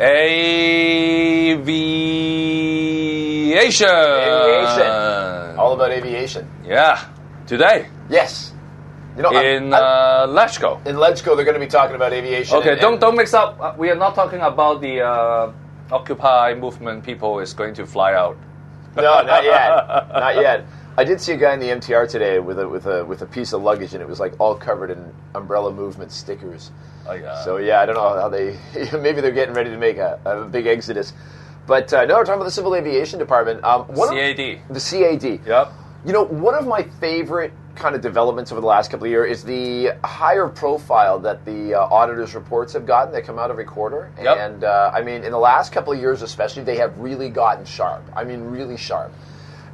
Aviation. All about aviation. Yeah. Today. Yes. You know, in Lechko. In Lechko, they're going to be talking about aviation. Okay, don't mix up. We are not talking about the Occupy movement people is going to fly out. No, not yet. Not yet. I did see a guy in the MTR today with a piece of luggage, and it was like all covered in Umbrella Movement stickers. Oh, yeah. So yeah, I don't know how they. Maybe they're getting ready to make a big exodus. But no, we're talking about the Civil Aviation Department. CAD. The CAD. Yep. You know, one of my favorite kind of developments over the last couple of years is the higher profile that the auditors' reports have gotten. They come out every quarter. Yep. And, I mean, in the last couple of years especially, they have really gotten sharp. I mean, really sharp.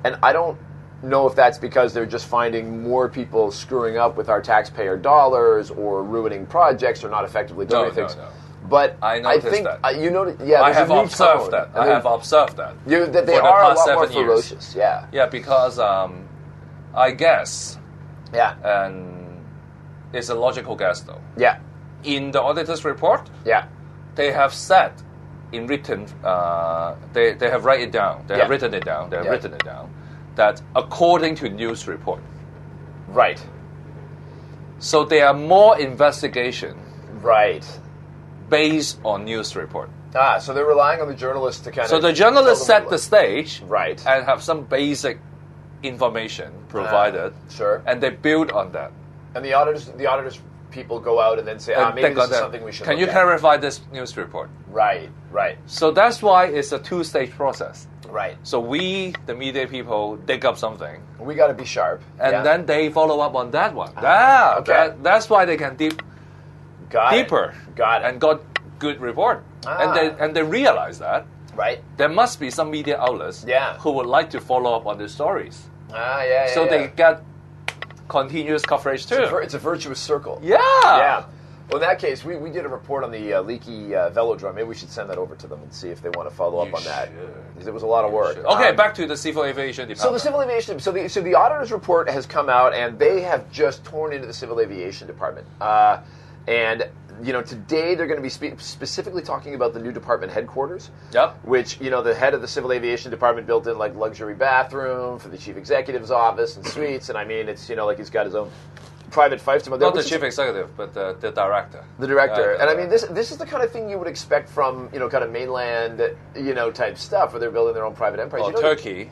And I don't know if that's because they're just finding more people screwing up with our taxpayer dollars or ruining projects or not effectively doing things. No. But I think that. You know, yeah, I have observed that. I have observed that. That they are a lot more ferocious. Yeah. Yeah, because I guess. Yeah. And it's a logical guess, though. Yeah. In the auditor's report. Yeah. They have said in written. They have written it down. They have written it down. They have written it down. That according to news report. Right. So there are more investigation. Right. Based on news report. So they're relying on the journalists to kind of... So the journalists set the stage. Right. And have some basic information provided. Sure. And they build on that. And the auditors people go out and then say, maybe this is something we should Can you clarify this news report? Right, right. So that's why it's a two-stage process. Right. So we, the media people, dig up something. We got to be sharp. And then they follow up on that one. Okay. That's why they can deeper. Got it. And got good report. And they realize that. Right. There must be some media outlets who would like to follow up on the stories. So they get continuous coverage too. It's a virtuous circle. Yeah. Yeah. Well, in that case, we did a report on the leaky velodrome. Maybe we should send that over to them and see if they want to follow up on that. Because it was a lot of work. Okay, back to the Civil Aviation Department. So the Civil Aviation, so the auditor's report has come out, and they have just torn into the Civil Aviation Department. And you know, today they're going to be specifically talking about the new department headquarters. Yep. Which, you know, the head of the Civil Aviation Department built in like luxury bathroom for the chief executive's office and suites, and I mean, it's, you know, like he's got his own private fiefdom. Not the chief executive, but the director. The director. And I mean, this is the kind of thing you would expect from, you know, kind of mainland, you know, type stuff where they're building their own private empires. Well, you know, Turkey.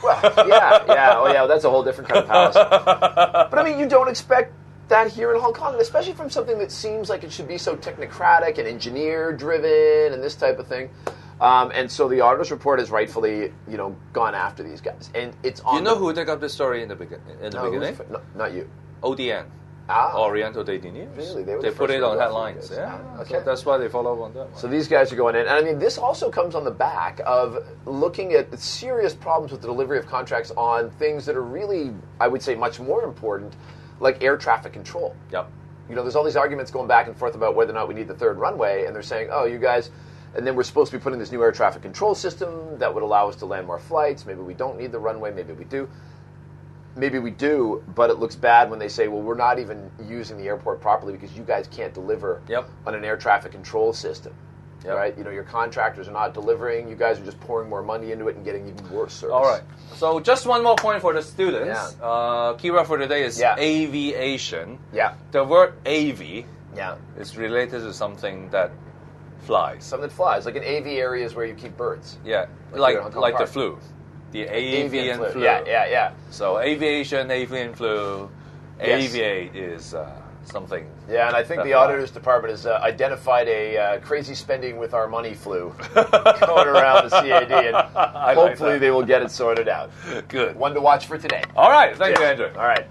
Well, yeah. Oh, yeah, that's a whole different kind of palace. But I mean, you don't expect that here in Hong Kong, and especially from something that seems like it should be so technocratic and engineer-driven and this type of thing. And so the auditor's report has rightfully, you know, gone after these guys. And it's on. You know who took up this story in the beginning? No, not you. ODN. Oriental Daily News. Really? They put it on headlines. Yeah. Okay. So that's why they follow up on that one. So these guys are going in. And I mean, this also comes on the back of looking at serious problems with the delivery of contracts on things that are really, I would say, much more important, like air traffic control. Yep. You know, there's all these arguments going back and forth about whether or not we need the third runway, and they're saying, oh, you guys, and then we're supposed to be putting this new air traffic control system that would allow us to land more flights. Maybe we don't need the runway, maybe we do. Maybe we do, but it looks bad when they say, well, we're not even using the airport properly because you guys can't deliver on an air traffic control system. Yep. Right? You know, your contractors are not delivering. You guys are just pouring more money into it and getting even worse service. All right. So just one more point for the students. Keyword for today is aviation. Yeah. The word AV is related to something that flies. Something that flies. Like an aviary is where you keep birds. Yeah. Like the flu. The avian flu. Yeah. So aviation, avian flu, aviate is something. Yeah, and I think the auditor's department has identified a crazy spending with our money flu going around the CAD, and hopefully they will get it sorted out. Good. One to watch for today. All right. Thank you, Andrew. All right.